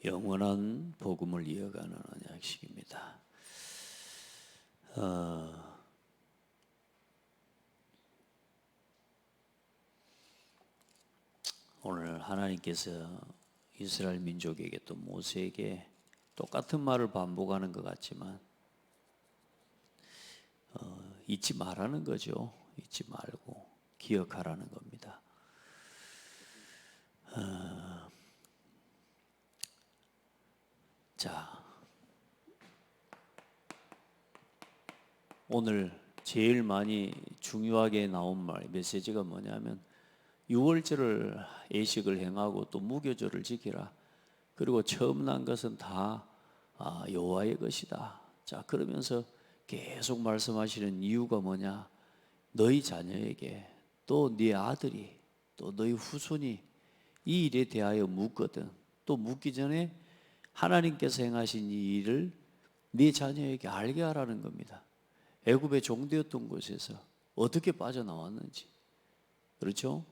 영원한 복음을 이어가는 언약식입니다. 오늘 하나님께서 이스라엘 민족에게 또 모세에게 똑같은 말을 반복하는 것 같지만 잊지 말라는 거죠. 잊지 말고 기억하라는 겁니다. 자, 오늘 제일 많이 중요하게 나온 말, 메시지가 뭐냐면 6월절을 예식을 행하고 또 무교절을 지키라. 그리고 처음 난 것은 다 여호와의 것이다. 자, 그러면서 계속 말씀하시는 이유가 뭐냐? 너희 자녀에게 또 네 아들이 또 너희 후손이 이 일에 대하여 묻거든. 또 묻기 전에 하나님께서 행하신 이 일을 네 자녀에게 알게 하라는 겁니다. 애굽의 종되었던 곳에서 어떻게 빠져나왔는지, 그렇죠?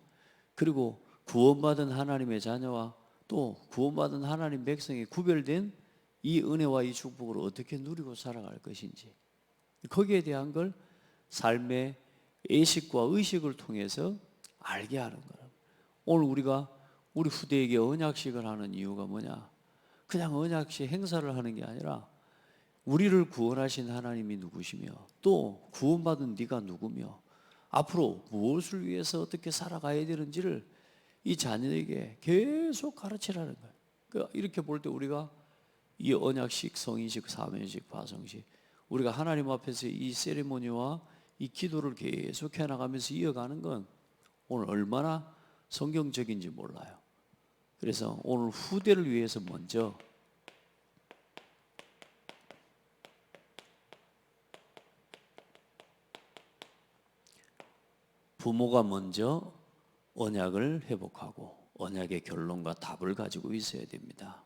그리고 구원받은 하나님의 자녀와 또 구원받은 하나님 백성이 구별된 이 은혜와 이 축복을 어떻게 누리고 살아갈 것인지, 거기에 대한 걸 삶의 예식과 의식을 통해서 알게 하는 거예요. 오늘 우리가 우리 후대에게 언약식을 하는 이유가 뭐냐? 그냥 언약식 행사를 하는 게 아니라 우리를 구원하신 하나님이 누구시며 또 구원받은 네가 누구며 앞으로 무엇을 위해서 어떻게 살아가야 되는지를 이 자녀에게 계속 가르치라는 거예요. 그러니까 이렇게 볼 때 우리가 이 언약식, 성인식, 사면식, 파송식, 우리가 하나님 앞에서 이 세리머니와 이 기도를 계속 해나가면서 이어가는 건 오늘 얼마나 성경적인지 몰라요. 그래서 오늘 후대를 위해서 먼저 부모가 먼저 언약을 회복하고 언약의 결론과 답을 가지고 있어야 됩니다.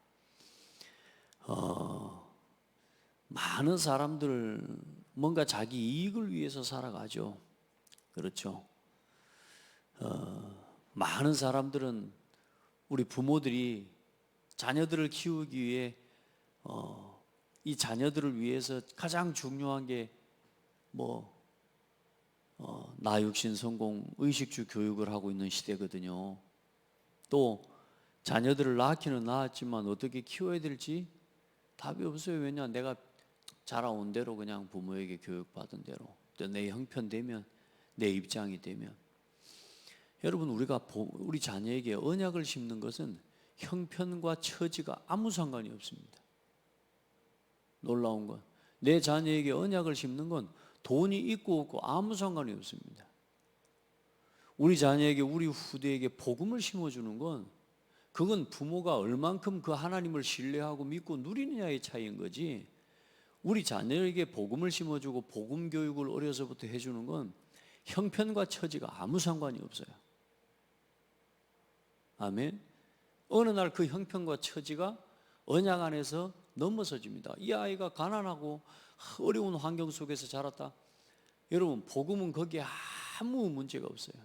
많은 사람들 뭔가 자기 이익을 위해서 살아가죠. 그렇죠? 많은 사람들은 우리 부모들이 자녀들을 키우기 위해 이 자녀들을 위해서 가장 중요한 게 나육신 성공 의식주 교육을 하고 있는 시대거든요. 또 자녀들을 낳기는 낳았지만 어떻게 키워야 될지 답이 없어요. 왜냐? 내가 자라온 대로 그냥 부모에게 교육받은 대로 또 내 형편되면 내 입장이 되면. 여러분, 우리 자녀에게 언약을 심는 것은 형편과 처지가 아무 상관이 없습니다. 놀라운 건 내 자녀에게 언약을 심는 건 돈이 있고 없고 아무 상관이 없습니다. 우리 자녀에게, 우리 후대에게 복음을 심어주는 건 그건 부모가 얼만큼 그 하나님을 신뢰하고 믿고 누리느냐의 차이인 거지, 우리 자녀에게 복음을 심어주고 복음 교육을 어려서부터 해주는 건 형편과 처지가 아무 상관이 없어요. 아멘. 어느 날 그 형편과 처지가 언약 안에서 넘어서집니다. 이 아이가 가난하고 어려운 환경 속에서 자랐다. 여러분, 복음은 거기에 아무 문제가 없어요.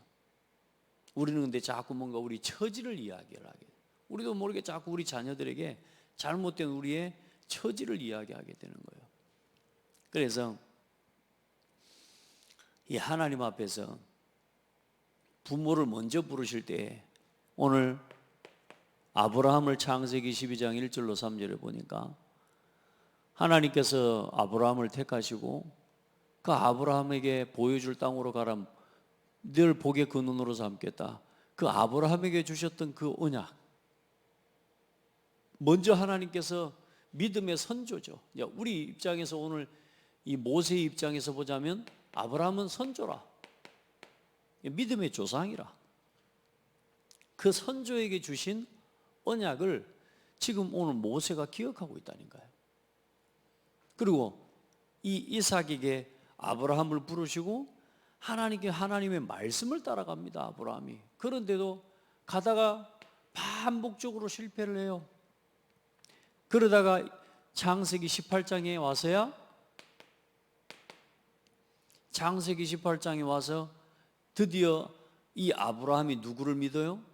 우리는 근데 자꾸 뭔가 우리 처지를 이야기를 하게 돼요. 우리도 모르게 자꾸 우리 자녀들에게 잘못된 우리의 처지를 이야기하게 되는 거예요. 그래서 이 하나님 앞에서 부모를 먼저 부르실 때, 오늘 아브라함을 창세기 12장 1절로 3절에 보니까 하나님께서 아브라함을 택하시고 그 아브라함에게 보여줄 땅으로 가라, 늘 복의 근원으로 삼겠다. 그 아브라함에게 주셨던 그 언약, 먼저 하나님께서 믿음의 선조죠. 우리 입장에서 오늘 이 모세의 입장에서 보자면 아브라함은 선조라, 믿음의 조상이라. 그 선조에게 주신 언약을 지금 오늘 모세가 기억하고 있다는 거예요. 그리고 이 이삭에게 아브라함을 부르시고 하나님께 하나님의 말씀을 따라갑니다. 아브라함이. 그런데도 가다가 반복적으로 실패를 해요. 그러다가 창세기 18장에 와서야, 창세기 18장에 와서 드디어 이 아브라함이 누구를 믿어요?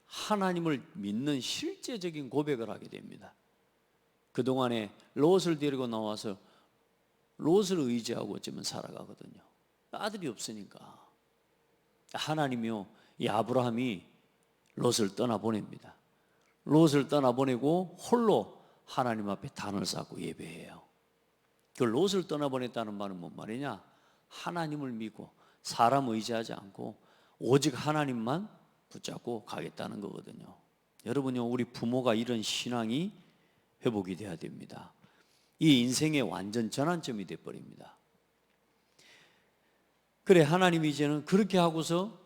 하나님을 믿는 실제적인 고백을 하게 됩니다. 그동안에 롯을 데리고 나와서 롯을 의지하고 어쩌면 살아가거든요. 아들이 없으니까. 하나님이요, 이 아브라함이 롯을 떠나보냅니다. 롯을 떠나보내고 홀로 하나님 앞에 단을 쌓고 예배해요. 그 롯을 떠나보냈다는 말은 뭔 말이냐? 하나님을 믿고 사람 의지하지 않고 오직 하나님만 붙잡고 가겠다는 거거든요. 여러분요, 우리 부모가 이런 신앙이 회복이 돼야 됩니다. 이 인생의 완전 전환점이 돼버립니다. 그래, 하나님이 이제는 그렇게 하고서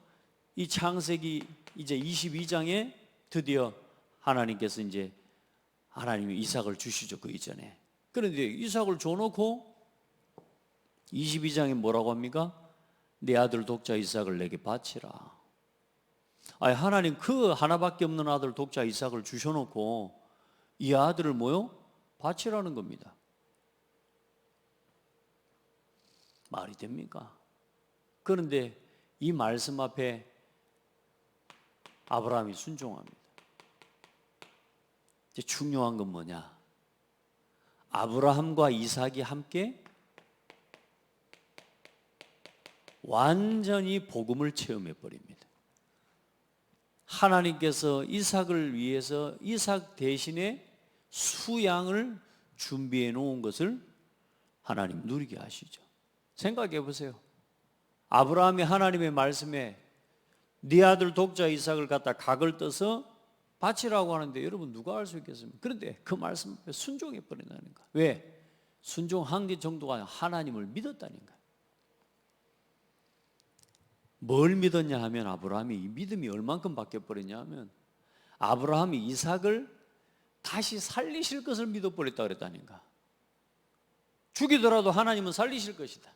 이 창세기 이제 22장에 드디어 하나님께서 이제 하나님이 이삭을 주시죠, 그 이전에. 그런데 이삭을 줘놓고 22장에 뭐라고 합니까? 내 아들 독자 이삭을 내게 바치라. 아니, 하나님 그 하나밖에 없는 아들 독자 이삭을 주셔놓고 이 아들을 뭐요? 바치라는 겁니다. 말이 됩니까? 그런데 이 말씀 앞에 아브라함이 순종합니다. 이제 중요한 건 뭐냐? 아브라함과 이삭이 함께 완전히 복음을 체험해 버립니다. 하나님께서 이삭을 위해서 이삭 대신에 수양을 준비해 놓은 것을 하나님 누리게 하시죠. 생각해 보세요. 아브라함이 하나님의 말씀에 네 아들 독자 이삭을 갖다 각을 떠서 바치라고 하는데 여러분 누가 알 수 있겠습니까? 그런데 그 말씀 앞에 순종해 버린다는 거예요. 왜? 순종한 게 정도가 하나님을 믿었다는 거예요. 뭘 믿었냐 하면 아브라함이 이 믿음이 얼만큼 바뀌어버렸냐 하면 아브라함이 이삭을 다시 살리실 것을 믿어버렸다 그랬다니까. 죽이더라도 하나님은 살리실 것이다.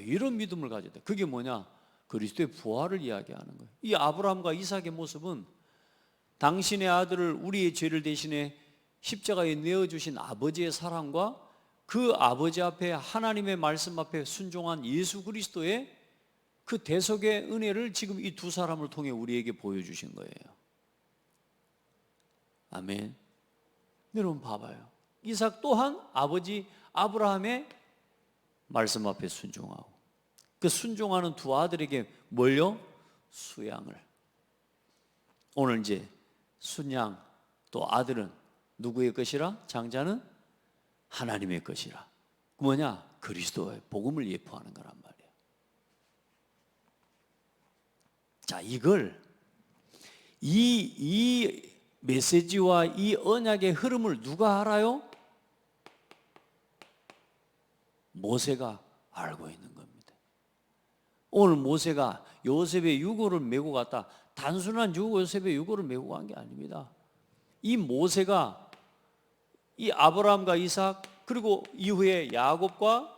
이런 믿음을 가져야 돼. 그게 뭐냐? 그리스도의 부활을 이야기하는 거예요. 이 아브라함과 이삭의 모습은 당신의 아들을 우리의 죄를 대신해 십자가에 내어주신 아버지의 사랑과 그 아버지 앞에 하나님의 말씀 앞에 순종한 예수 그리스도의 그 대속의 은혜를 지금 이 두 사람을 통해 우리에게 보여주신 거예요. 아멘. 여러분 봐봐요. 이삭 또한 아버지 아브라함의 말씀 앞에 순종하고 그 순종하는 두 아들에게 뭘요? 수양을. 오늘 이제 순양 또 아들은 누구의 것이라? 장자는 하나님의 것이라. 뭐냐? 그리스도의 복음을 예표하는 거란 말이에요. 자, 이걸 이 메시지와 이 언약의 흐름을 누가 알아요? 모세가 알고 있는 겁니다. 오늘 모세가 요셉의 유고를 메고 갔다. 단순한 요셉의 유고를 메고 간 게 아닙니다. 이 모세가 이 아브라함과 이삭 그리고 이후에 야곱과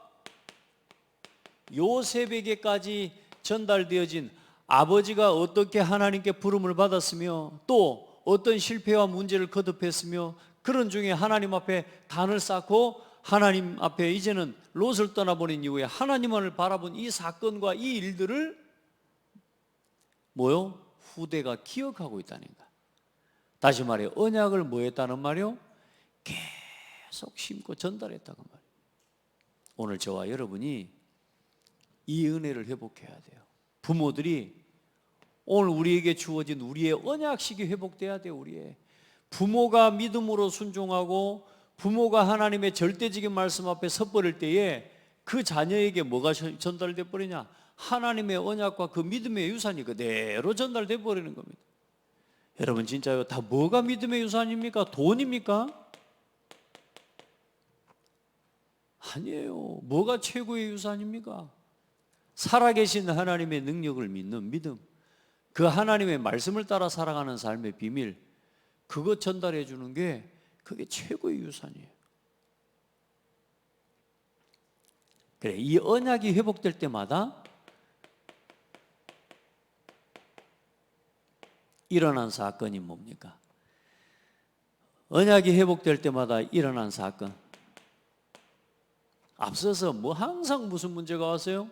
요셉에게까지 전달되어진 아버지가 어떻게 하나님께 부름을 받았으며 또 어떤 실패와 문제를 거듭했으며 그런 중에 하나님 앞에 단을 쌓고 하나님 앞에 이제는 롯을 떠나보낸 이후에 하나님을 바라본 이 사건과 이 일들을 뭐요? 후대가 기억하고 있다는 거야. 다시 말해 언약을 뭐 했다는 말이요? 계속 심고 전달했다는 말이에요. 오늘 저와 여러분이 이 은혜를 회복해야 돼요. 부모들이 오늘 우리에게 주어진 우리의 언약식이 회복돼야 돼요. 우리의 부모가 믿음으로 순종하고 부모가 하나님의 절대적인 말씀 앞에 섰버릴 때에 그 자녀에게 뭐가 전달돼 버리냐? 하나님의 언약과 그 믿음의 유산이 그대로 전달돼 버리는 겁니다. 여러분 진짜요? 다 뭐가 믿음의 유산입니까? 돈입니까? 아니에요. 뭐가 최고의 유산입니까? 살아계신 하나님의 능력을 믿는 믿음, 그 하나님의 말씀을 따라 살아가는 삶의 비밀, 그거 전달해 주는 게 그게 최고의 유산이에요. 그래, 이 언약이 회복될 때마다 일어난 사건이 뭡니까? 언약이 회복될 때마다 일어난 사건. 앞서서 뭐 항상 무슨 문제가 왔어요?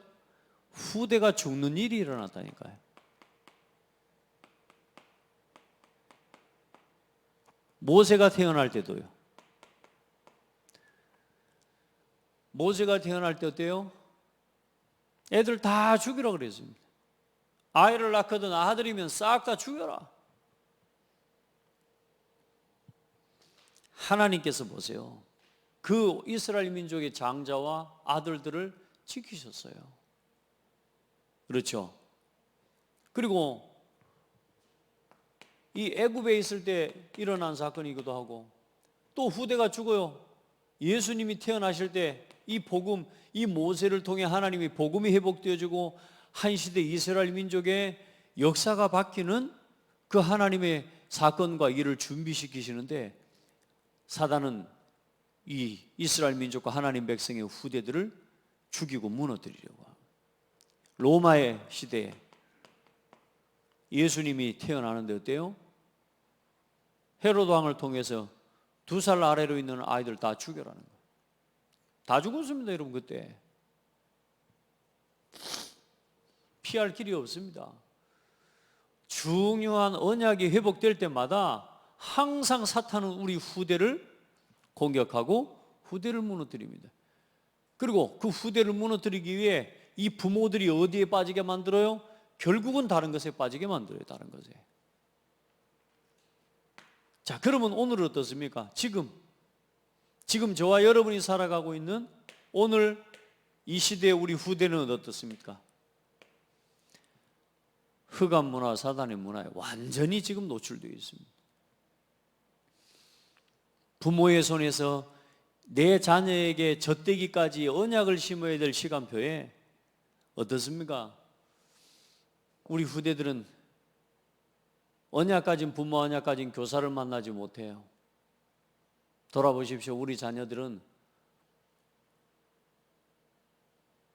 후대가 죽는 일이 일어났다니까요. 모세가 태어날 때도요. 모세가 태어날 때 어때요? 애들 다 죽이라 그랬습니다. 아이를 낳거든 아들이면 싹 다 죽여라. 하나님께서 보세요. 그 이스라엘 민족의 장자와 아들들을 지키셨어요. 그렇죠? 그리고 이 애굽에 있을 때 일어난 사건이기도 하고 또 후대가 죽어요. 예수님이 태어나실 때 이 복음, 이 모세를 통해 하나님의 복음이 회복되어지고 한 시대 이스라엘 민족의 역사가 바뀌는 그 하나님의 사건과 일을 준비시키시는데 사단은 이 이스라엘 민족과 하나님 백성의 후대들을 죽이고 무너뜨리려고 합니다. 로마의 시대에 예수님이 태어나는데 어때요? 헤로드 왕을 통해서 2살 아래로 있는 아이들 다 죽여라는 거예요. 다 죽었습니다, 여러분. 그때 피할 길이 없습니다. 중요한 언약이 회복될 때마다 항상 사탄은 우리 후대를 공격하고 후대를 무너뜨립니다. 그리고 그 후대를 무너뜨리기 위해 이 부모들이 어디에 빠지게 만들어요? 결국은 다른 것에 빠지게 만들어요. 다른 것에. 자, 그러면 오늘은 어떻습니까? 지금 저와 여러분이 살아가고 있는 오늘 이 시대의 우리 후대는 어떻습니까? 흑암 문화, 사단의 문화에 완전히 지금 노출되어 있습니다. 부모의 손에서 내 자녀에게 젖대기까지 언약을 심어야 될 시간표에 어떻습니까? 우리 후대들은 언약 가진 부모, 언약 가진 교사를 만나지 못해요. 돌아보십시오. 우리 자녀들은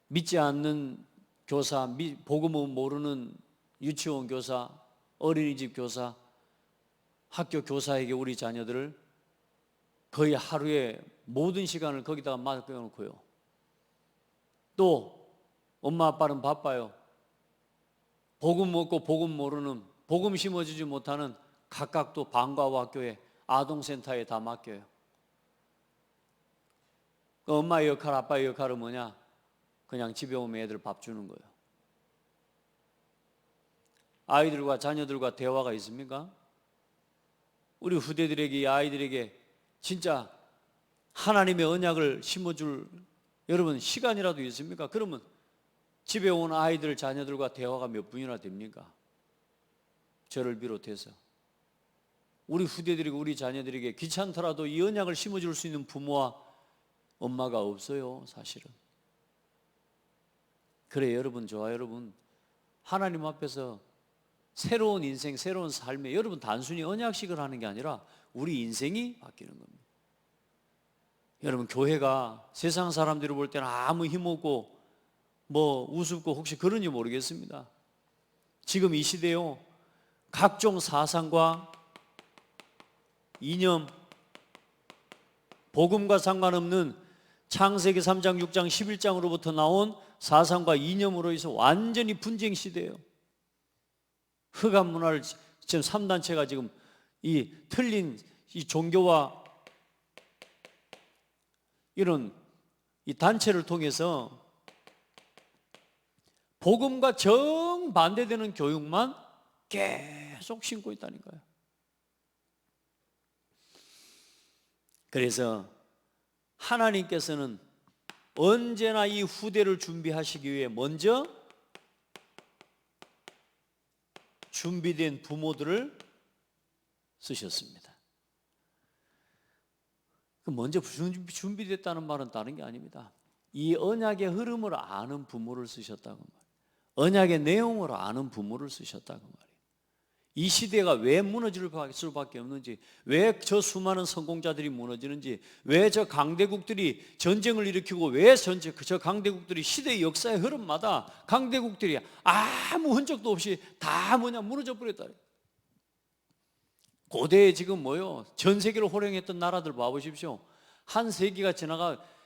믿지 않는 교사, 복음을 모르는 유치원 교사, 어린이집 교사, 학교 교사에게 우리 자녀들을 거의 하루에 모든 시간을 거기다가 맡겨놓고요. 또 엄마 아빠는 바빠요. 복음 먹고 복음 모르는, 복음 심어주지 못하는 각각 또 방과후 학교에, 아동센터에 다 맡겨요. 그 엄마의 역할, 아빠의 역할은 뭐냐? 그냥 집에 오면 애들 밥 주는 거예요. 아이들과 자녀들과 대화가 있습니까? 우리 후대들에게, 이 아이들에게 진짜 하나님의 언약을 심어줄 여러분 시간이라도 있습니까? 그러면 집에 온 아이들, 자녀들과 대화가 몇 분이나 됩니까? 저를 비롯해서 우리 후대들이고 우리 자녀들에게 귀찮더라도 이 언약을 심어줄 수 있는 부모와 엄마가 없어요, 사실은. 그래, 여러분, 저와 여러분, 하나님 앞에서 새로운 인생, 새로운 삶에 여러분 단순히 언약식을 하는 게 아니라 우리 인생이 바뀌는 겁니다. 여러분, 교회가 세상 사람들이 볼 때는 아무 힘없고 뭐 우습고 혹시 그런지 모르겠습니다. 지금 이 시대요, 각종 사상과 이념, 복음과 상관없는 창세기 3장, 6장, 11장으로부터 나온 사상과 이념으로 해서 완전히 분쟁 시대예요. 흑암 문화를 지금 3단체가 지금 이 틀린 이 종교와 이런 이 단체를 통해서 복음과 정반대되는 교육만 계속 심고 있다니까요. 그래서 하나님께서는 언제나 이 후대를 준비하시기 위해 먼저 준비된 부모들을 쓰셨습니다. 먼저 준비됐다는 말은 다른 게 아닙니다. 이 언약의 흐름을 아는 부모를 쓰셨다고 말이에요. 언약의 내용을 아는 부모를 쓰셨다고 말이에요. 이 시대가 왜 무너질 수밖에 없는지, 왜 저 수많은 성공자들이 무너지는지, 왜 저 강대국들이 전쟁을 일으키고 왜 저 강대국들이 시대의 역사의 흐름마다 강대국들이 아무 흔적도 없이 다 무너져 버렸다. 고대에 지금 전 세계를 호령했던 나라들 봐보십시오. 한 세기가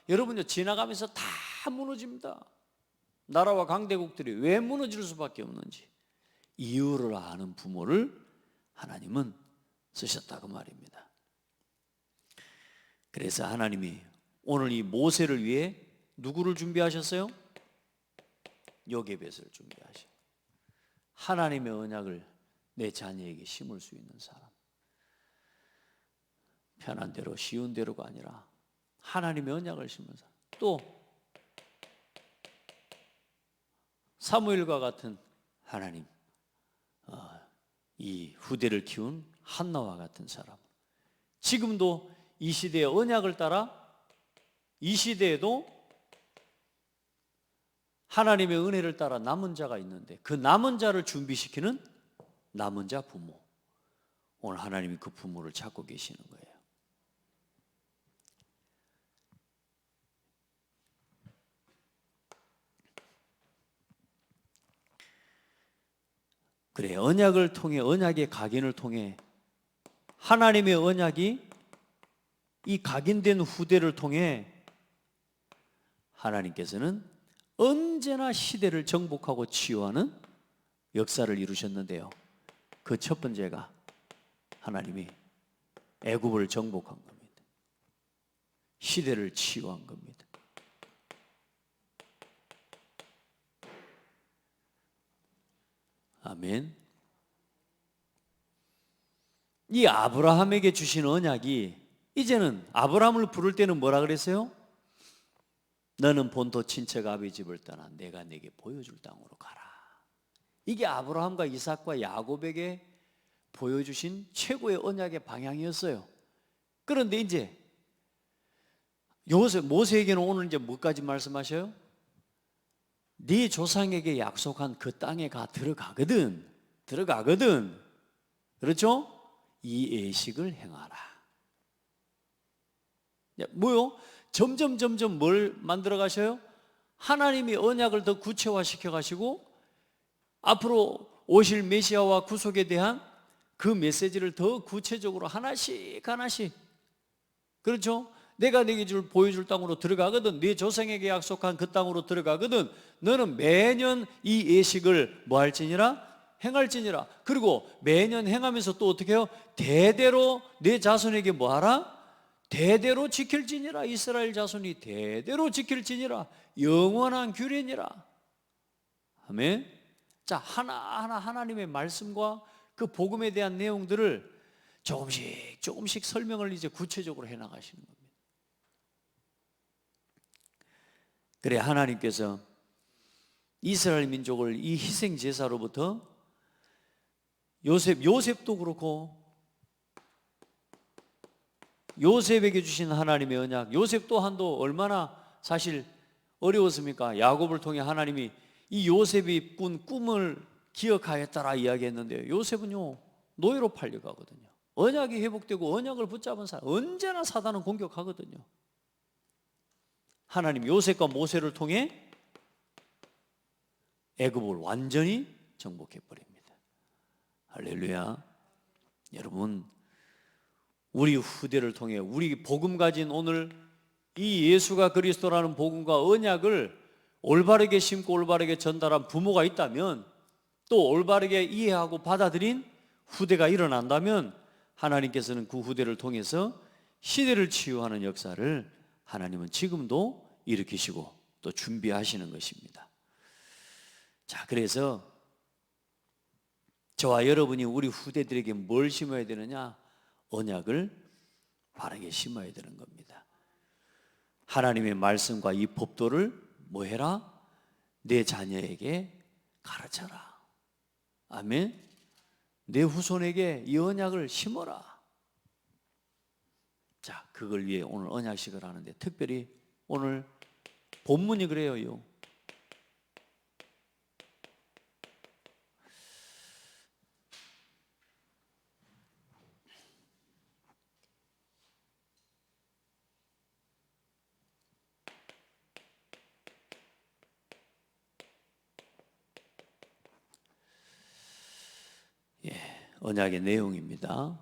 여러분요, 지나가면서 다 무너집니다. 나라와 강대국들이 왜 무너질 수밖에 없는지 이유를 아는 부모를 하나님은 쓰셨다고 말입니다. 그래서 하나님이 오늘 이 모세를 위해 누구를 준비하셨어요? 요게벳을 준비하셨어요. 하나님의 언약을 내 자녀에게 심을 수 있는 사람. 편한 대로 쉬운 대로가 아니라 하나님의 언약을 심는 사람. 또 사무엘과 같은 하나님, 이 후대를 키운 한나와 같은 사람. 지금도 이 시대의 언약을 따라 이 시대에도 하나님의 은혜를 따라 남은 자가 있는데 그 남은 자를 준비시키는 남은 자 부모. 오늘 하나님이 그 부모를 찾고 계시는 거예요. 그래, 언약을 통해, 언약의 각인을 통해 하나님의 언약이 이 각인된 후대를 통해 하나님께서는 언제나 시대를 정복하고 치유하는 역사를 이루셨는데요. 그 첫 번째가 하나님이 애굽을 정복한 겁니다. 시대를 치유한 겁니다. 아멘. 이 아브라함에게 주신 언약이 이제는 아브라함을 부를 때는 뭐라 그랬어요? 너는 본토 친척 아비 집을 떠나 내가 네게 보여줄 땅으로 가라. 이게 아브라함과 이삭과 야곱에게 보여주신 최고의 언약의 방향이었어요. 그런데 이제 모세에게는 오늘 이제 뭐까지 말씀하셔요? 네 조상에게 약속한 그 땅에 들어가거든. 그렇죠? 이 예식을 행하라. 뭐요? 점점 뭘 만들어 가셔요? 하나님이 언약을 더 구체화시켜 가시고 앞으로 오실 메시아와 구속에 대한 그 메시지를 더 구체적으로 하나씩 그렇죠? 내가 네게 보여줄 땅으로 들어가거든. 네 조상에게 약속한 그 땅으로 들어가거든. 너는 매년 이 예식을 뭐 할지니라? 행할지니라. 그리고 매년 행하면서 또 어떻게 해요? 대대로 내 자손에게 뭐 하라? 대대로 지킬지니라. 이스라엘 자손이 대대로 지킬지니라. 영원한 규례니라. 아멘. 자, 하나하나 하나님의 말씀과 그 복음에 대한 내용들을 조금씩 설명을 이제 구체적으로 해 나가시는 겁니다. 그래, 하나님께서 이스라엘 민족을 이 희생 제사로부터 요셉도 그렇고 요셉에게 주신 하나님의 언약, 요셉 또한도 얼마나 사실 어려웠습니까? 야곱을 통해 하나님이 이 요셉이 꾼 꿈을 기억하였다라 이야기했는데 요셉은요 노예로 팔려가거든요. 언약이 회복되고 언약을 붙잡은 사람 언제나 사단은 공격하거든요. 하나님 요셉과 모세를 통해 애굽을 완전히 정복해 버립니다. 할렐루야. 여러분, 우리 후대를 통해 우리 복음 가진 오늘 이 예수가 그리스도라는 복음과 언약을 올바르게 심고 올바르게 전달한 부모가 있다면, 또 올바르게 이해하고 받아들인 후대가 일어난다면 하나님께서는 그 후대를 통해서 시대를 치유하는 역사를 하나님은 지금도 일으키시고 또 준비하시는 것입니다. 자, 그래서 저와 여러분이 우리 후대들에게 뭘 심어야 되느냐? 언약을 바르게 심어야 되는 겁니다. 하나님의 말씀과 이 법도를 뭐 해라? 내 자녀에게 가르쳐라. 아멘. 내 후손에게 이 언약을 심어라. 자, 그걸 위해 오늘 언약식을 하는데 특별히 오늘 본문이 그래요. 언약의 내용입니다.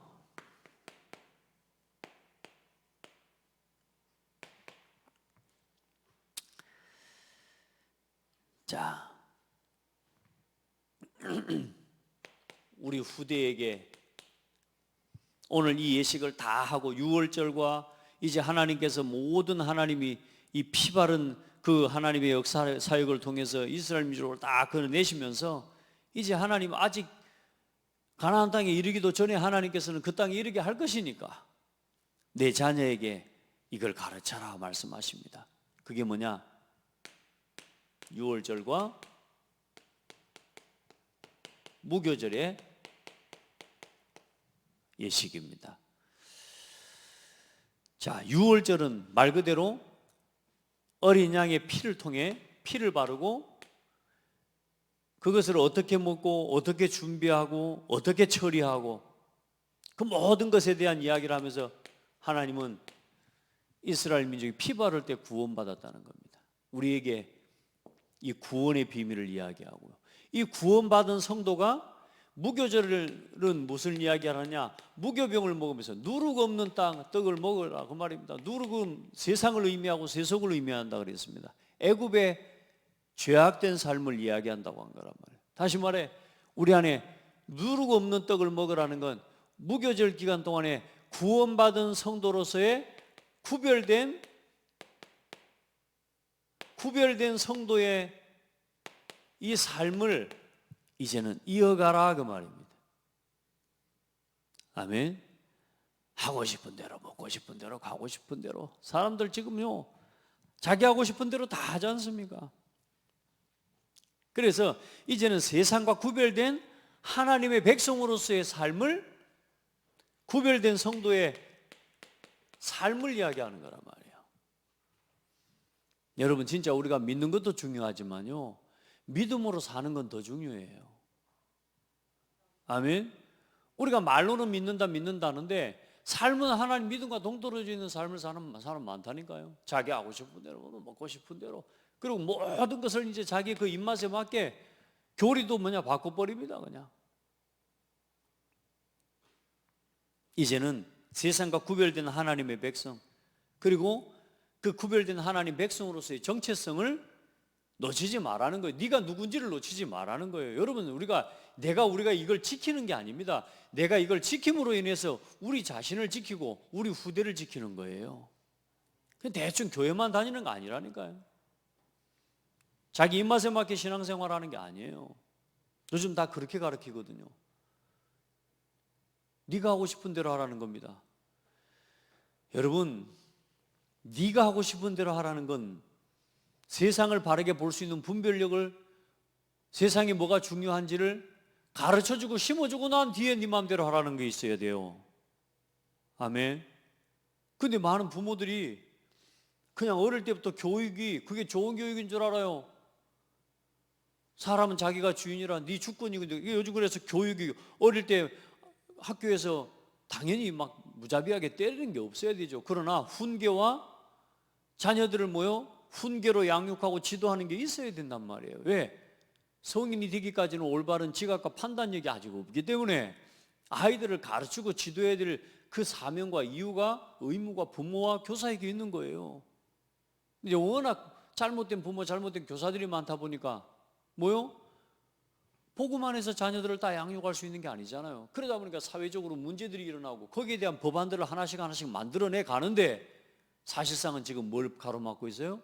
자, 우리 후대에게 오늘 이 예식을 다 하고 6월절과 이제 하나님께서 모든 하나님이 이 피 바른 그 하나님의 역사 사역을 통해서 이스라엘 민족을 딱 걸어내시면서 이제 하나님 아직 가나안 땅에 이르기도 전에 하나님께서는 그 땅에 이르게 할 것이니까 내 자녀에게 이걸 가르쳐라 말씀하십니다. 그게 뭐냐? 유월절과 무교절의 예식입니다. 자, 유월절은 말 그대로 어린 양의 피를 통해 피를 바르고 그것을 어떻게 먹고 어떻게 준비하고 어떻게 처리하고 그 모든 것에 대한 이야기를 하면서 하나님은 이스라엘 민족이 피 바를 때 구원받았다는 겁니다. 우리에게 이 구원의 비밀을 이야기하고요. 이 구원받은 성도가 무교절은 무슨 이야기를 하냐? 무교병을 먹으면서 누룩 없는 땅 떡을 먹으라 그 말입니다. 누룩은 세상을 의미하고 세속을 의미한다 그랬습니다. 애굽의 죄악된 삶을 이야기한다고 한 거란 말이에요. 다시 말해 우리 안에 누룩 없는 떡을 먹으라는 건 무교절 기간 동안에 구원받은 성도로서의 구별된 성도의 이 삶을 이제는 이어가라 그 말입니다. 아멘. 하고 싶은 대로 먹고 싶은 대로 가고 싶은 대로 사람들 지금요 자기 하고 싶은 대로 다 하지 않습니까? 그래서 이제는 세상과 구별된 하나님의 백성으로서의 삶을 구별된 성도의 삶을 이야기하는 거란 말이에요. 여러분 진짜 우리가 믿는 것도 중요하지만요 믿음으로 사는 건 더 중요해요. 아멘. 우리가 말로는 믿는다는데 삶은 하나님 믿음과 동떨어져 있는 삶을 사는 사람 많다니까요. 자기 하고 싶은 대로 먹고 싶은 대로 그리고 모든 것을 이제 자기 그 입맛에 맞게 교리도 바꿔버립니다. 그냥 이제는 세상과 구별된 하나님의 백성 그리고 그 구별된 하나님 백성으로서의 정체성을 놓치지 말라는 거예요. 네가 누군지를 놓치지 말라는 거예요. 여러분 우리가 이걸 지키는 게 아닙니다. 내가 이걸 지킴으로 인해서 우리 자신을 지키고 우리 후대를 지키는 거예요. 그냥 대충 교회만 다니는 거 아니라니까요. 자기 입맛에 맞게 신앙생활하는 게 아니에요. 요즘 다 그렇게 가르치거든요. 네가 하고 싶은 대로 하라는 겁니다. 여러분 네가 하고 싶은 대로 하라는 건 세상을 바르게 볼 수 있는 분별력을 세상에 뭐가 중요한지를 가르쳐주고 심어주고 난 뒤에 네 마음대로 하라는 게 있어야 돼요. 아멘. 근데 많은 부모들이 그냥 어릴 때부터 교육이 그게 좋은 교육인 줄 알아요. 사람은 자기가 주인이라 네 주권이거든요. 요즘 그래서 교육이 어릴 때 학교에서 당연히 막 무자비하게 때리는 게 없어야 되죠. 그러나 훈계와 자녀들을 훈계로 양육하고 지도하는 게 있어야 된단 말이에요. 왜? 성인이 되기까지는 올바른 지각과 판단력이 아직 없기 때문에 아이들을 가르치고 지도해야 될 그 사명과 이유가 의무가 부모와 교사에게 있는 거예요. 이제 워낙 잘못된 부모, 잘못된 교사들이 많다 보니까 복음 안에서 자녀들을 다 양육할 수 있는 게 아니잖아요. 그러다 보니까 사회적으로 문제들이 일어나고 거기에 대한 법안들을 하나씩 만들어내 가는데 사실상은 지금 뭘 가로막고 있어요?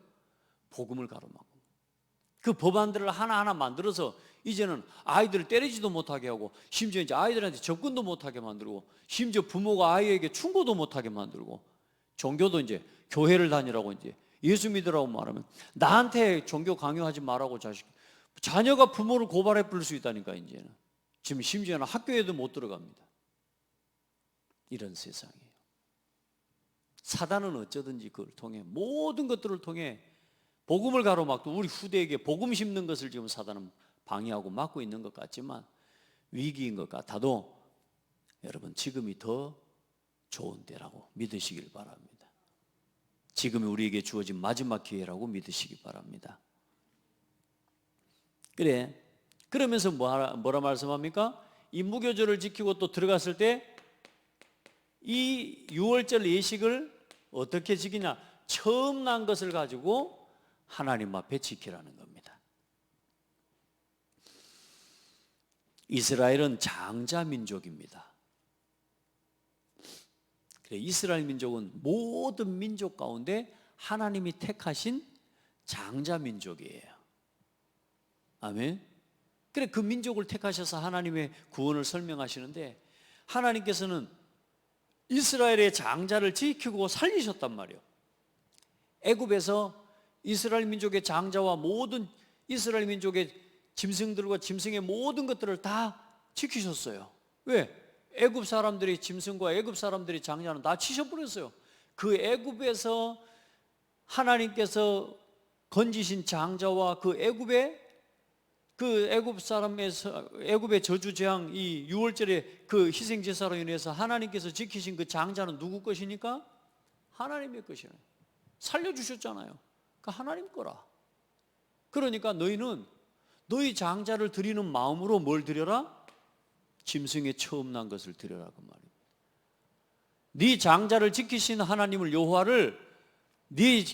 복음을 가로막고 그 법안들을 하나하나 만들어서 이제는 아이들을 때리지도 못하게 하고 심지어 이제 아이들한테 접근도 못하게 만들고 심지어 부모가 아이에게 충고도 못하게 만들고 종교도 이제 교회를 다니라고 이제 예수 믿으라고 말하면 나한테 종교 강요하지 말라고 자녀가 부모를 고발해 부를 수 있다니까 이제는 지금 심지어는 학교에도 못 들어갑니다. 이런 세상이에요. 사단은 어쩌든지 그걸 통해 모든 것들을 통해 복음을 가로막고 우리 후대에게 복음 심는 것을 지금 사단은 방해하고 막고 있는 것 같지만 위기인 것 같아도 여러분 지금이 더 좋은 때라고 믿으시길 바랍니다. 지금이 우리에게 주어진 마지막 기회라고 믿으시기 바랍니다. 그러면서 뭐라 말씀합니까? 이 무교절을 지키고 또 들어갔을 때 이 유월절 예식을 어떻게 지키냐? 처음 난 것을 가지고 하나님 앞에 지키라는 겁니다. 이스라엘은 장자 민족입니다. 이스라엘 민족은 모든 민족 가운데 하나님이 택하신 장자 민족이에요. 아멘. 그래 그 민족을 택하셔서 하나님의 구원을 설명하시는데 하나님께서는 이스라엘의 장자를 지키고 살리셨단 말이에요. 애굽에서 이스라엘 민족의 장자와 모든 이스라엘 민족의 짐승들과 짐승의 모든 것들을 다 지키셨어요. 왜? 애굽 사람들이 짐승과 애굽 사람들이 장자는 다 치셔버렸어요. 그 애굽에서 하나님께서 건지신 장자와 그 애굽 사람에서 애굽의 저주 재앙 이 유월절에 그 희생 제사로 인해서 하나님께서 지키신 그 장자는 누구 것이니까? 하나님의 것이에요. 살려 주셨잖아요. 그러니까 하나님 거라. 그러니까 너희는 너희 장자를 드리는 마음으로 뭘 드려라? 짐승의 처음 난 것을 드려라 그 말입니다. 네 장자를 지키신 하나님을 여호와를 네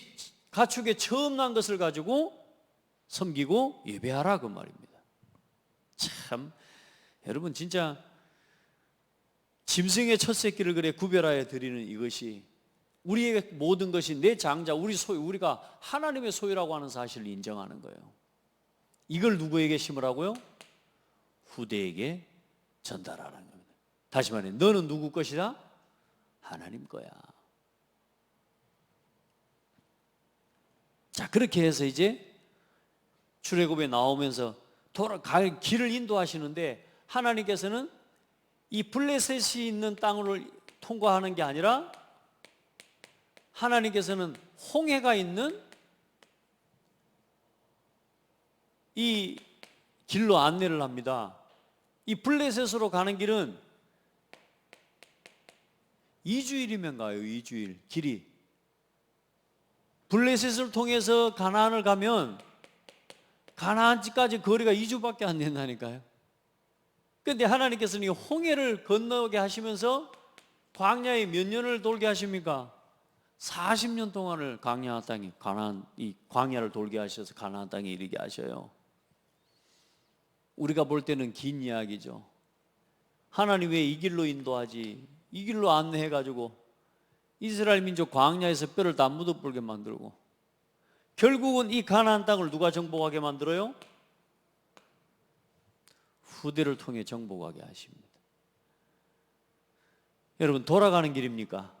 가축의 처음 난 것을 가지고 섬기고 예배하라 그 말입니다. 참 여러분 진짜 짐승의 첫 새끼를 그래 구별하여 드리는 이것이 우리의 모든 것이 내 장자 우리 소유 우리가 하나님의 소유라고 하는 사실을 인정하는 거예요. 이걸 누구에게 심으라고요? 후대에게 전달하라는 겁니다. 다시 말해 너는 누구 것이다? 하나님 거야. 자 그렇게 해서 이제 출애굽에 나오면서 돌아갈 길을 인도하시는데 하나님께서는 이 블레셋이 있는 땅을 통과하는 게 아니라 하나님께서는 홍해가 있는 이 길로 안내를 합니다. 이 블레셋으로 가는 길은 2주일이면 가요. 2주일 길이. 블레셋을 통해서 가나안을 가면 가나안집까지 거리가 2주밖에 안 된다니까요. 그런데 하나님께서는 이 홍해를 건너게 하시면서 광야에 몇 년을 돌게 하십니까? 40년 동안을 광야 땅에 가나안 이 광야를 돌게 하셔서 가나안 땅에 이르게 하셔요. 우리가 볼 때는 긴 이야기죠. 하나님 왜 이 길로 인도하지? 이 길로 안내해 가지고 이스라엘 민족 광야에서 뼈를 다 묻어버리게 만들고 결국은 이 가나안 땅을 누가 정복하게 만들어요? 후대를 통해 정복하게 하십니다. 여러분 돌아가는 길입니까?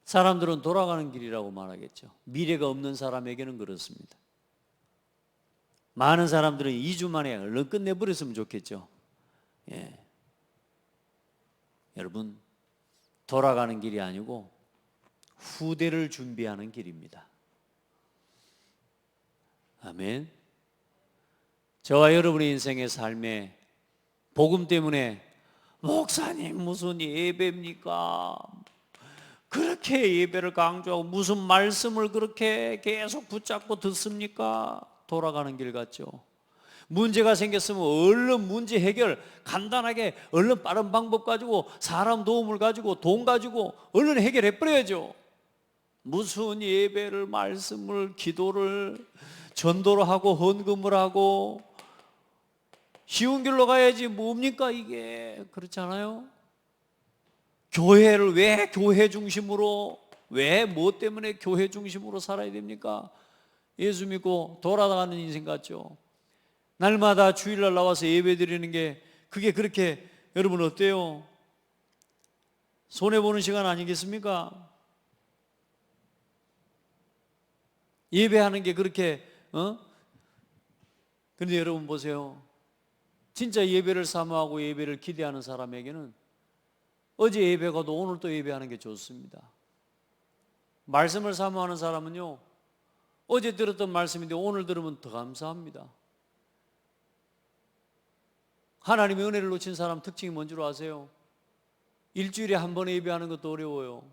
사람들은 돌아가는 길이라고 말하겠죠. 미래가 없는 사람에게는 그렇습니다. 많은 사람들은 2주 만에 얼른 끝내버렸으면 좋겠죠. 예. 여러분 돌아가는 길이 아니고 후대를 준비하는 길입니다. 아멘. 저와 여러분의 인생의 삶에 복음 때문에 목사님 무슨 예배입니까? 그렇게 예배를 강조하고 무슨 말씀을 그렇게 계속 붙잡고 듣습니까? 돌아가는 길 같죠. 문제가 생겼으면 얼른 문제 해결 간단하게 얼른 빠른 방법 가지고 사람 도움을 가지고 돈 가지고 얼른 해결해 버려야죠. 무슨 예배를 말씀을 기도를 전도를 하고 헌금을 하고 쉬운 길로 가야지 뭡니까 이게. 그렇지 않아요? 교회를 왜 교회 중심으로 왜 뭐 때문에 교회 중심으로 살아야 됩니까? 예수 믿고 돌아가는 인생 같죠. 날마다 주일날 나와서 예배 드리는 게 그게 그렇게 여러분 어때요? 손해보는 시간 아니겠습니까? 예배하는 게 그렇게 그런데 여러분 보세요. 진짜 예배를 사모하고 예배를 기대하는 사람에게는 어제 예배 가도 오늘 또 예배하는 게 좋습니다. 말씀을 사모하는 사람은요 어제 들었던 말씀인데 오늘 들으면 더 감사합니다. 하나님의 은혜를 놓친 사람 특징이 뭔 줄 아세요? 일주일에 한 번에 예배하는 것도 어려워요.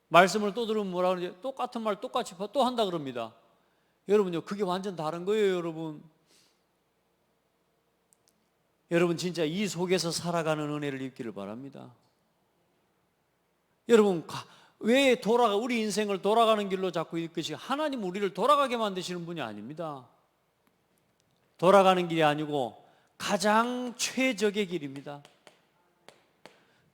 말씀을 또 들으면 뭐라 그러지? 똑같은 말 똑같이 또 한다 그럽니다. 여러분요 그게 완전 다른 거예요. 여러분 진짜 이 속에서 살아가는 은혜를 입기를 바랍니다. 여러분 왜 우리 인생을 돌아가는 길로 자꾸 이끄시? 하나님 우리를 돌아가게 만드시는 분이 아닙니다. 돌아가는 길이 아니고 가장 최적의 길입니다.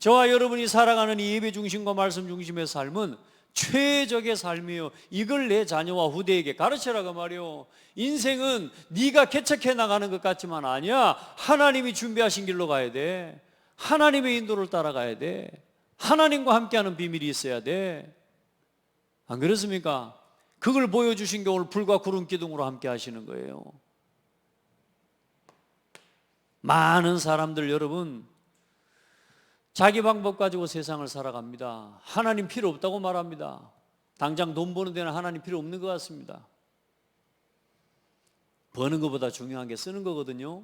저와 여러분이 살아가는 이 예배 중심과 말씀 중심의 삶은 최적의 삶이에요. 이걸 내 자녀와 후대에게 가르치라고 말이요. 인생은 네가 개척해 나가는 것 같지만 아니야. 하나님이 준비하신 길로 가야 돼. 하나님의 인도를 따라가야 돼. 하나님과 함께하는 비밀이 있어야 돼. 안 그렇습니까? 그걸 보여주신 게 오늘 불과 구름 기둥으로 함께 하시는 거예요. 많은 사람들 여러분 자기 방법 가지고 세상을 살아갑니다. 하나님 필요 없다고 말합니다. 당장 돈 버는 데는 하나님 필요 없는 것 같습니다. 버는 것보다 중요한 게 쓰는 거거든요.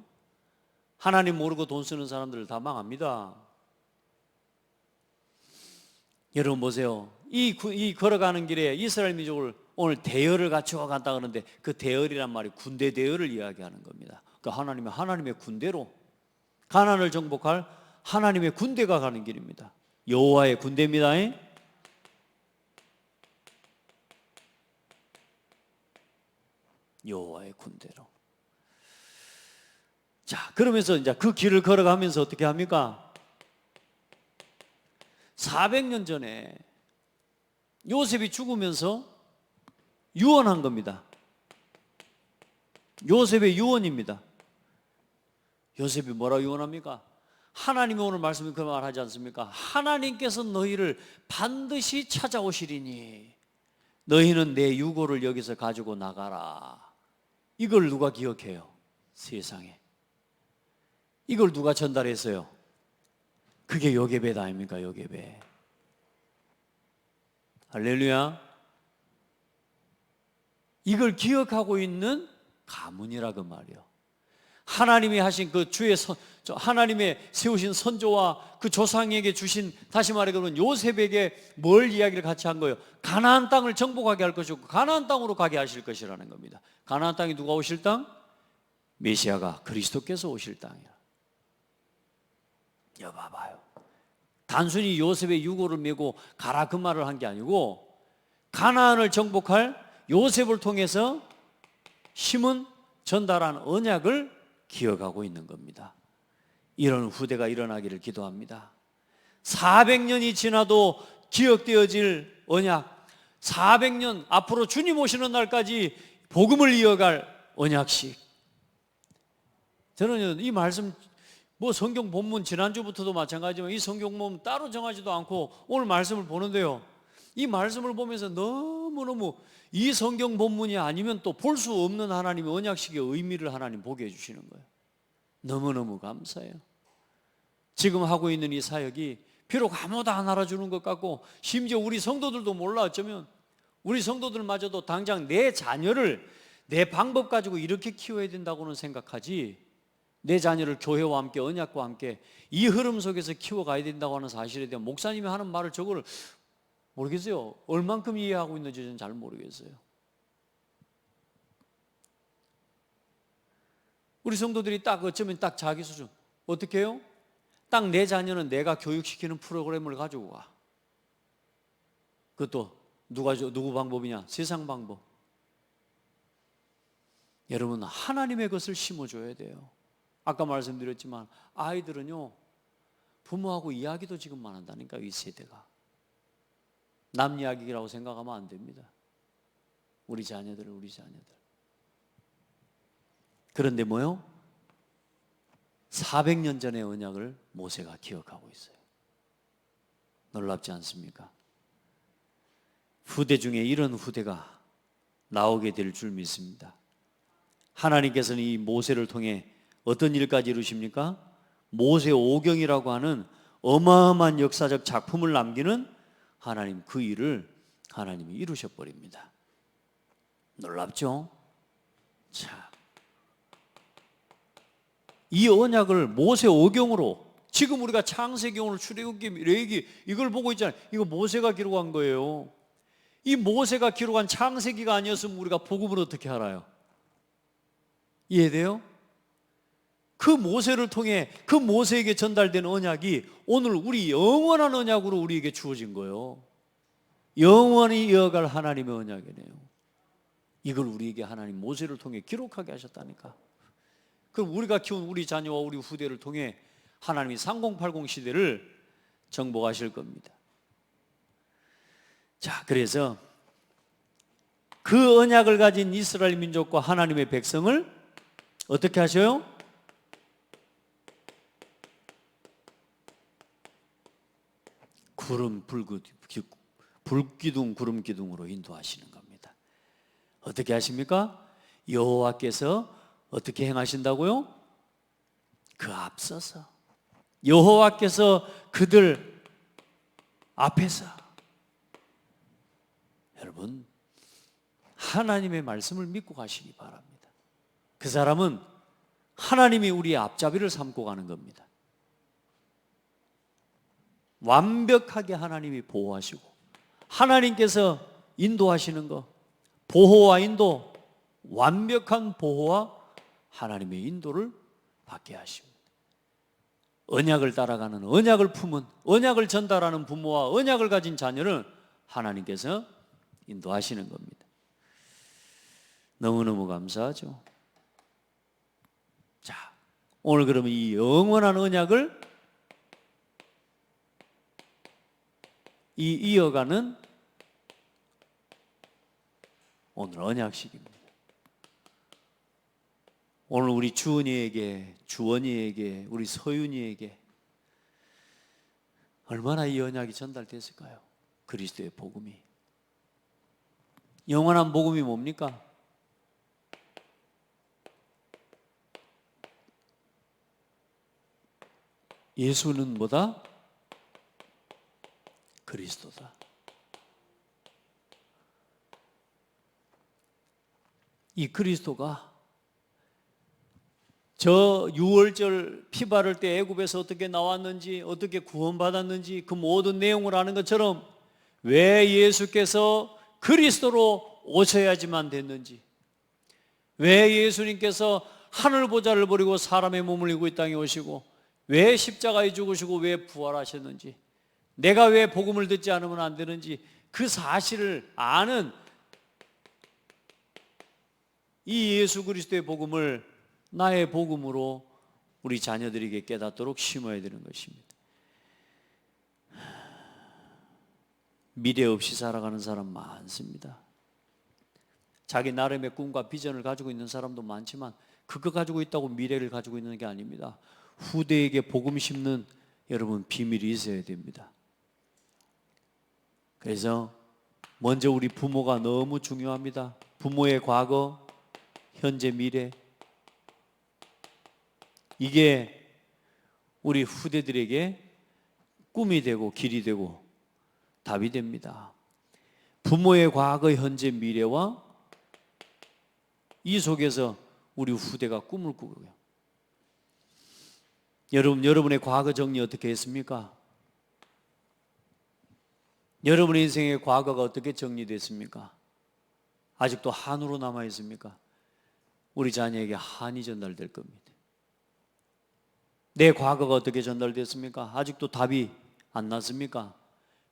하나님 모르고 돈 쓰는 사람들 다 망합니다. 여러분 보세요. 이 걸어가는 길에 이스라엘 민족을 오늘 대열을 갖추어 간다 그러는데 그 대열이란 말이 군대 대열을 이야기하는 겁니다. 그러니까 하나님의 군대로 가나안을 정복할 하나님의 군대가 가는 길입니다. 여호와의 군대입니다. 여호와의 군대로. 자, 그러면서 이제 그 길을 걸어가면서 어떻게 합니까? 400년 전에 요셉이 죽으면서 유언한 겁니다. 요셉의 유언입니다. 요셉이 뭐라고 유언합니까? 하나님이 오늘 말씀에 그 말 하지 않습니까? 하나님께서 너희를 반드시 찾아오시리니 너희는 내 유고를 여기서 가지고 나가라. 이걸 누가 기억해요? 세상에. 이걸 누가 전달했어요? 그게 요게벳 아닙니까? 요게벳. 할렐루야. 이걸 기억하고 있는 가문이라 그 말이요. 하나님이 하신 그 하나님의 세우신 선조와 그 조상에게 주신, 다시 말해 그러면 요셉에게 뭘 이야기를 같이 한 거예요? 가나안 땅을 정복하게 할 것이고 가나안 땅으로 가게 하실 것이라는 겁니다. 가나안 땅이 누가 오실 땅? 메시아가 그리스도께서 오실 땅이야. 여봐봐요. 단순히 요셉의 유고를 메고 가라 그 말을 한 게 아니고 가나안을 정복할 요셉을 통해서 심은 전달한 언약을 기억하고 있는 겁니다. 이런 후대가 일어나기를 기도합니다. 400년이 지나도 기억되어질 언약, 400년 앞으로 주님 오시는 날까지 복음을 이어갈 언약식. 저는 이 말씀 성경 본문 지난주부터도 마찬가지지만 이 성경 본문 따로 정하지도 않고 오늘 말씀을 보는데요, 이 말씀을 보면서 너무너무 이 성경 본문이 아니면 또 볼 수 없는 하나님의 언약식의 의미를 하나님 보게 해주시는 거예요. 너무너무 감사해요. 지금 하고 있는 이 사역이 비록 아무도 안 알아주는 것 같고 심지어 우리 성도들도 몰라, 어쩌면 우리 성도들마저도 당장 내 자녀를 내 방법 가지고 이렇게 키워야 된다고는 생각하지, 내 자녀를 교회와 함께 언약과 함께 이 흐름 속에서 키워가야 된다고 하는 사실에 대한 목사님이 하는 말을 저걸 모르겠어요. 얼만큼 이해하고 있는지 저는 잘 모르겠어요. 우리 성도들이 딱 어쩌면 딱 자기 수준. 어떻게 해요? 딱 내 자녀는 내가 교육시키는 프로그램을 가지고 가. 그것도 누구 방법이냐? 세상 방법. 여러분, 하나님의 것을 심어줘야 돼요. 아까 말씀드렸지만 아이들은요, 부모하고 이야기도 지금 안 한다니까, 이 세대가. 남 이야기라고 생각하면 안 됩니다. 우리 자녀들. 그런데 뭐요? 400년 전의 언약을 모세가 기억하고 있어요. 놀랍지 않습니까? 후대 중에 이런 후대가 나오게 될 줄 믿습니다. 하나님께서는 이 모세를 통해 어떤 일까지 이루십니까? 모세 오경이라고 하는 어마어마한 역사적 작품을 남기는 하나님, 그 일을 하나님이 이루셔버립니다. 놀랍죠? 자, 이 언약을 모세 오경으로, 지금 우리가 창세기, 오늘 출애굽기, 레위기 이걸 보고 있잖아요. 이거 모세가 기록한 거예요. 이 모세가 기록한 창세기가 아니었으면 우리가 복음을 어떻게 알아요? 이해돼요? 그 모세를 통해 그 모세에게 전달된 언약이 오늘 우리 영원한 언약으로 우리에게 주어진 거예요. 영원히 이어갈 하나님의 언약이네요. 이걸 우리에게 하나님 모세를 통해 기록하게 하셨다니까. 그럼 우리가 키운 우리 자녀와 우리 후대를 통해 하나님이 3080 시대를 정복하실 겁니다. 자, 그래서 그 언약을 가진 이스라엘 민족과 하나님의 백성을 어떻게 하셔요? 불기둥 구름 기둥으로 인도하시는 겁니다. 어떻게 하십니까? 여호와께서 어떻게 행하신다고요? 그 앞서서 여호와께서 그들 앞에서. 여러분, 하나님의 말씀을 믿고 가시기 바랍니다. 그 사람은 하나님이 우리의 앞잡이를 삼고 가는 겁니다. 완벽하게 하나님이 보호하시고 하나님께서 인도하시는 것, 보호와 인도, 완벽한 보호와 하나님의 인도를 받게 하십니다. 언약을 따라가는, 언약을 품은, 언약을 전달하는 부모와 언약을 가진 자녀를 하나님께서 인도하시는 겁니다. 너무너무 감사하죠. 자, 오늘 그러면 이 영원한 언약을 이어가는 오늘 언약식입니다. 오늘 우리 주은이에게, 주원이에게, 우리 서윤이에게 얼마나 이 언약이 전달됐을까요? 그리스도의 복음이. 영원한 복음이 뭡니까? 예수는 뭐다? 그리스도다. 이 그리스도가 저 유월절 피 바를 때 애굽에서 어떻게 나왔는지, 어떻게 구원받았는지 그 모든 내용을 아는 것처럼 왜 예수께서 그리스도로 오셔야지만 됐는지, 왜 예수님께서 하늘 보좌를 버리고 사람의 몸을 입고 이 땅에 오시고 왜 십자가에 죽으시고 왜 부활하셨는지, 내가 왜 복음을 듣지 않으면 안 되는지 그 사실을 아는 이 예수 그리스도의 복음을 나의 복음으로 우리 자녀들에게 깨닫도록 심어야 되는 것입니다. 미래 없이 살아가는 사람 많습니다. 자기 나름의 꿈과 비전을 가지고 있는 사람도 많지만 그거 가지고 있다고 미래를 가지고 있는 게 아닙니다. 후대에게 복음 심는 여러분 비밀이 있어야 됩니다. 그래서 먼저 우리 부모가 너무 중요합니다. 부모의 과거, 현재, 미래. 이게 우리 후대들에게 꿈이 되고 길이 되고 답이 됩니다. 부모의 과거, 현재, 미래와 이 속에서 우리 후대가 꿈을 꾸고요. 여러분의 과거 정리 어떻게 했습니까? 여러분의 인생의 과거가 어떻게 정리됐습니까? 아직도 한으로 남아 있습니까? 우리 자녀에게 한이 전달될 겁니다. 내 과거가 어떻게 전달됐습니까? 아직도 답이 안 났습니까?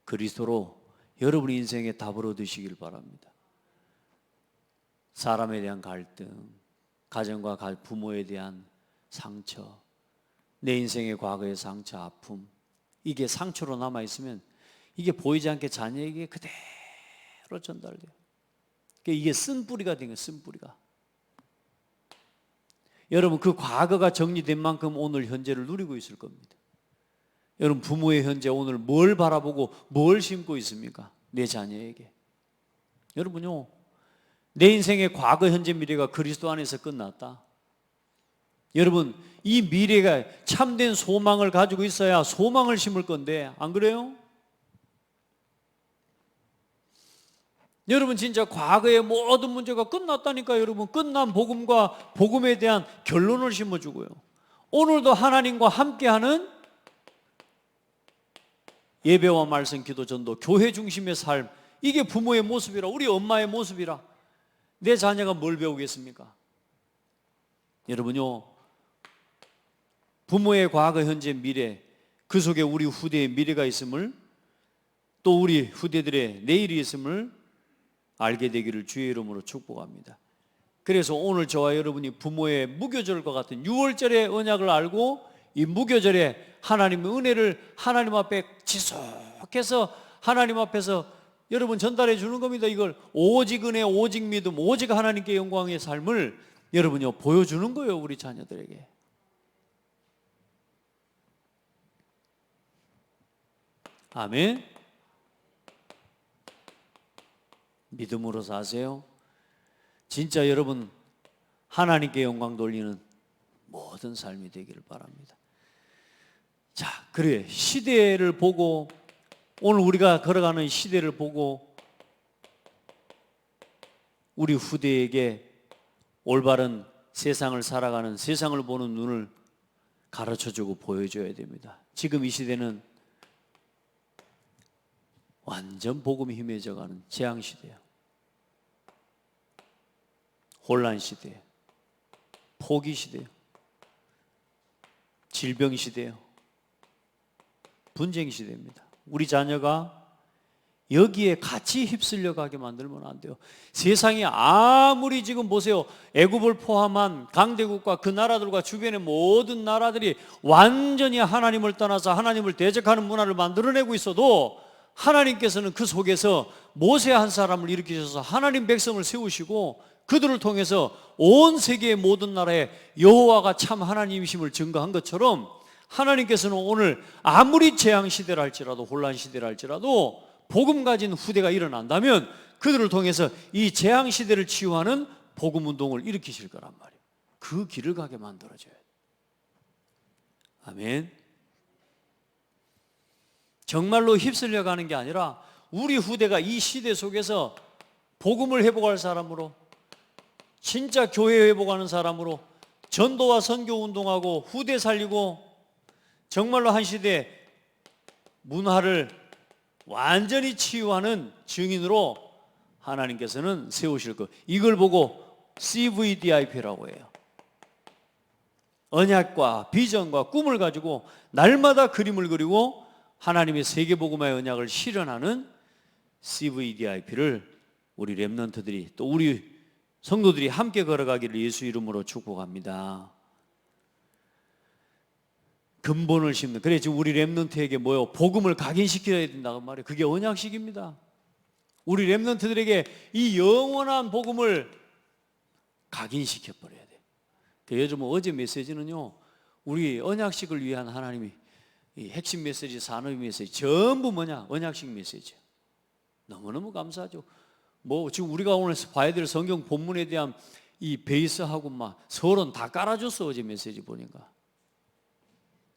그리스도로 여러분의 인생의 답을 얻으시길 바랍니다. 사람에 대한 갈등, 가정과 부모에 대한 상처, 내 인생의 과거의 상처, 아픔, 이게 상처로 남아있으면 이게 보이지 않게 자녀에게 그대로 전달돼요. 이게 쓴뿌리가 된 거예요, 쓴뿌리가. 여러분, 그 과거가 정리된 만큼 오늘 현재를 누리고 있을 겁니다. 여러분, 부모의 현재 오늘 뭘 바라보고 뭘 심고 있습니까? 내 자녀에게. 여러분요, 내 인생의 과거, 현재, 미래가 그리스도 안에서 끝났다. 여러분, 이 미래가 참된 소망을 가지고 있어야 소망을 심을 건데 안 그래요? 여러분, 진짜 과거의 모든 문제가 끝났다니까. 여러분, 끝난 복음과 복음에 대한 결론을 심어주고요, 오늘도 하나님과 함께하는 예배와 말씀, 기도, 전도, 교회 중심의 삶, 이게 부모의 모습이라, 우리 엄마의 모습이라 내 자녀가 뭘 배우겠습니까? 여러분요, 부모의 과거, 현재, 미래, 그 속에 우리 후대의 미래가 있음을, 또 우리 후대들의 내일이 있음을 알게 되기를 주의 이름으로 축복합니다. 그래서 오늘 저와 여러분이 부모의 무교절과 같은 6월절의 언약을 알고 이 무교절에 하나님의 은혜를 하나님 앞에 지속해서 하나님 앞에서 여러분 전달해 주는 겁니다. 이걸 오직 은혜, 오직 믿음, 오직 하나님께 영광의 삶을 여러분요 보여주는 거예요, 우리 자녀들에게. 아멘. 믿음으로 사세요. 진짜 여러분 하나님께 영광 돌리는 모든 삶이 되기를 바랍니다. 자, 그래 시대를 보고 오늘 우리가 걸어가는 시대를 보고 우리 후대에게 올바른 세상을 살아가는 세상을 보는 눈을 가르쳐주고 보여줘야 됩니다. 지금 이 시대는 완전 복음이 희미해져가는 재앙시대예요. 혼란시대예요. 포기시대예요. 질병시대예요. 분쟁시대입니다. 우리 자녀가 여기에 같이 휩쓸려 가게 만들면 안 돼요. 세상이 아무리 지금 보세요. 애굽을 포함한 강대국과 그 나라들과 주변의 모든 나라들이 완전히 하나님을 떠나서 하나님을 대적하는 문화를 만들어내고 있어도 하나님께서는 그 속에서 모세 한 사람을 일으키셔서 하나님 백성을 세우시고 그들을 통해서 온 세계의 모든 나라에 여호와가 참 하나님이심을 증거한 것처럼 하나님께서는 오늘 아무리 재앙시대라 할지라도 혼란시대라 할지라도 복음 가진 후대가 일어난다면 그들을 통해서 이 재앙시대를 치유하는 복음운동을 일으키실 거란 말이에요. 그 길을 가게 만들어줘야 돼요. 아멘. 정말로 휩쓸려 가는 게 아니라 우리 후대가 이 시대 속에서 복음을 회복할 사람으로 진짜 교회 회복하는 사람으로 전도와 선교 운동하고 후대 살리고 정말로 한 시대 문화를 완전히 치유하는 증인으로 하나님께서는 세우실 것. 이걸 보고 CVDIP라고 해요. 언약과 비전과 꿈을 가지고 날마다 그림을 그리고 하나님의 세계복음화의 언약을 실현하는 CVDIP를 우리 렘넌트들이 또 우리 성도들이 함께 걸어가기를 예수 이름으로 축복합니다. 근본을 심는. 그래 지금 우리 렘넌트에게 뭐요? 복음을 각인시켜야 된다고 말이에요. 그게 언약식입니다. 우리 렘넌트들에게 이 영원한 복음을 각인시켜 버려야 돼요. 요즘 어제 메시지는요, 우리 언약식을 위한 하나님이 이 핵심 메시지, 산업 메시지 전부 뭐냐? 언약식 메시지. 너무너무 감사하죠. 뭐 지금 우리가 오늘 봐야 될 성경 본문에 대한 이 베이스하고 막 서론 다 깔아줬어. 어제 메시지 보니까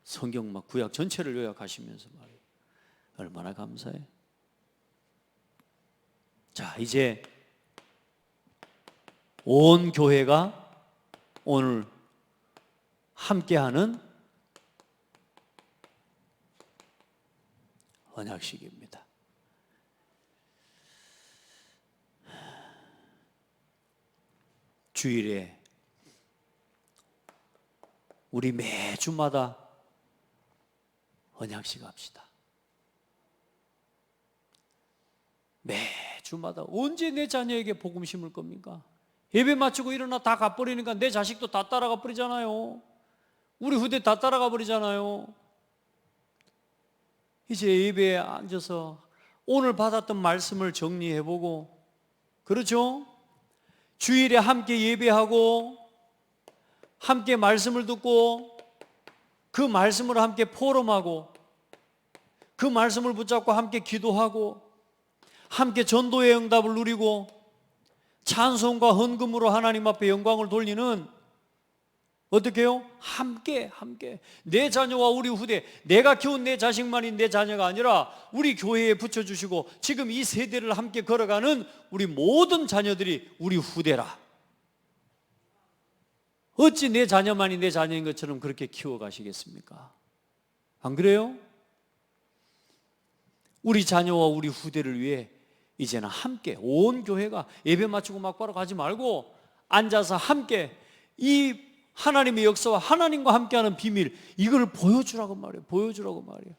성경 막 구약 전체를 요약하시면서 말이에요. 얼마나 감사해. 자, 이제 온 교회가 오늘 함께하는 언약식입니다. 주일에 우리 매주마다 언약식 합시다. 매주마다. 언제 내 자녀에게 복음 심을 겁니까? 예배 마치고 일어나 다 가버리니까 내 자식도 다 따라가 버리잖아요. 우리 후대 다 따라가 버리잖아요. 이제 예배에 앉아서 오늘 받았던 말씀을 정리해보고, 그렇죠? 주일에 함께 예배하고 함께 말씀을 듣고 그 말씀을 함께 포럼하고 그 말씀을 붙잡고 함께 기도하고 함께 전도의 응답을 누리고 찬송과 헌금으로 하나님 앞에 영광을 돌리는, 어떻게 해요? 함께 내 자녀와 우리 후대, 내가 키운 내 자식만이 내 자녀가 아니라 우리 교회에 붙여주시고 지금 이 세대를 함께 걸어가는 우리 모든 자녀들이 우리 후대라. 어찌 내 자녀만이 내 자녀인 것처럼 그렇게 키워가시겠습니까? 안 그래요? 우리 자녀와 우리 후대를 위해 이제는 함께 온 교회가 예배 마치고 막바로 가지 말고 앉아서 함께 이 하나님의 역사와 하나님과 함께하는 비밀, 이걸 보여주라고 말이에요. 보여주라고 말이에요.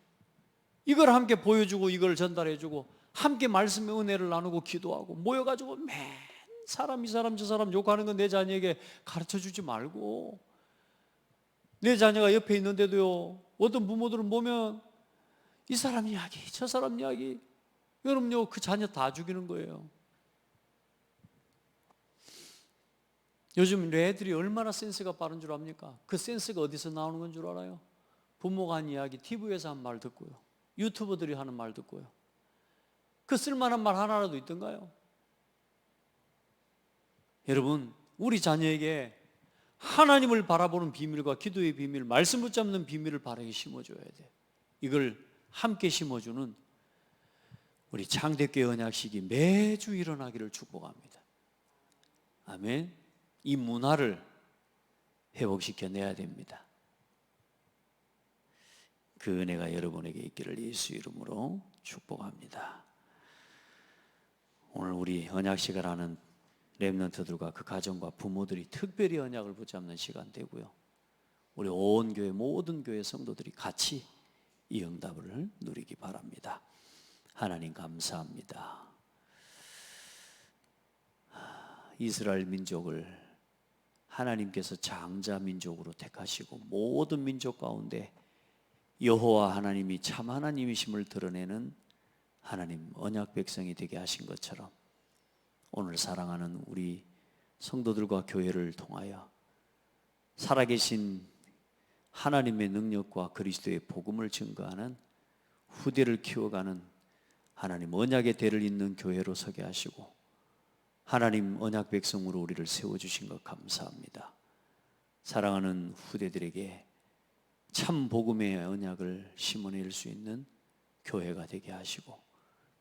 이걸 함께 보여주고 이걸 전달해주고 함께 말씀의 은혜를 나누고 기도하고 모여가지고 맨 사람 이 사람 저 사람 욕하는 건 내 자녀에게 가르쳐주지 말고 내 자녀가 옆에 있는데도요, 어떤 부모들은 보면 이 사람 이야기, 저 사람 이야기, 여러분요, 그 자녀 다 죽이는 거예요. 요즘 애들이 얼마나 센스가 빠른 줄 압니까? 그 센스가 어디서 나오는 건 줄 알아요? 부모가 한 이야기, TV에서 한 말 듣고요, 유튜버들이 하는 말 듣고요. 그 쓸만한 말 하나라도 있던가요? 여러분, 우리 자녀에게 하나님을 바라보는 비밀과 기도의 비밀, 말씀 붙잡는 비밀을 바르게 심어줘야 돼. 이걸 함께 심어주는 우리 창대교회 언약식이 매주 일어나기를 축복합니다. 아멘. 이 문화를 회복시켜내야 됩니다. 그 은혜가 여러분에게 있기를 예수 이름으로 축복합니다. 오늘 우리 언약식을 하는 렘넌트들과 그 가정과 부모들이 특별히 언약을 붙잡는 시간 되고요, 우리 온 교회 모든 교회 성도들이 같이 이 응답을 누리기 바랍니다. 하나님 감사합니다. 이스라엘 민족을 하나님께서 장자 민족으로 택하시고 모든 민족 가운데 여호와 하나님이 참 하나님이심을 드러내는 하나님 언약 백성이 되게 하신 것처럼 오늘 사랑하는 우리 성도들과 교회를 통하여 살아계신 하나님의 능력과 그리스도의 복음을 증거하는 후대를 키워가는 하나님 언약의 대를 잇는 교회로 서게 하시고 하나님 언약 백성으로 우리를 세워주신 것 감사합니다. 사랑하는 후대들에게 참 복음의 언약을 심어낼 수 있는 교회가 되게 하시고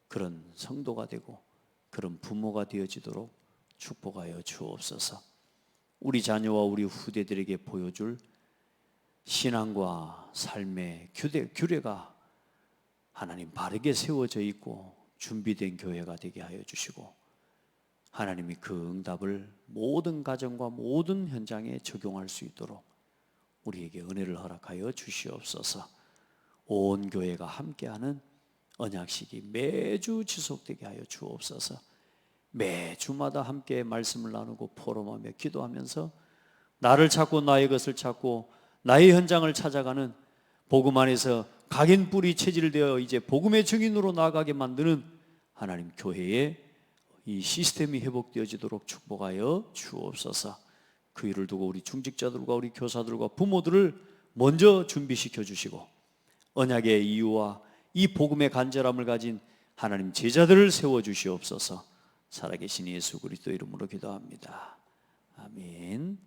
그런 성도가 되고 그런 부모가 되어지도록 축복하여 주옵소서. 우리 자녀와 우리 후대들에게 보여줄 신앙과 삶의 규례가 하나님 바르게 세워져 있고 준비된 교회가 되게 하여 주시고 하나님이 그 응답을 모든 가정과 모든 현장에 적용할 수 있도록 우리에게 은혜를 허락하여 주시옵소서. 온 교회가 함께하는 언약식이 매주 지속되게 하여 주옵소서. 매주마다 함께 말씀을 나누고 포럼하며 기도하면서 나를 찾고 나의 것을 찾고 나의 현장을 찾아가는 복음 안에서 각인 뿌리 체질되어 이제 복음의 증인으로 나아가게 만드는 하나님 교회의 이 시스템이 회복되어지도록 축복하여 주옵소서. 그 일을 두고 우리 중직자들과 우리 교사들과 부모들을 먼저 준비시켜 주시고 언약의 이유와 이 복음의 간절함을 가진 하나님 제자들을 세워주시옵소서. 살아계신 예수 그리스도 이름으로 기도합니다. 아멘.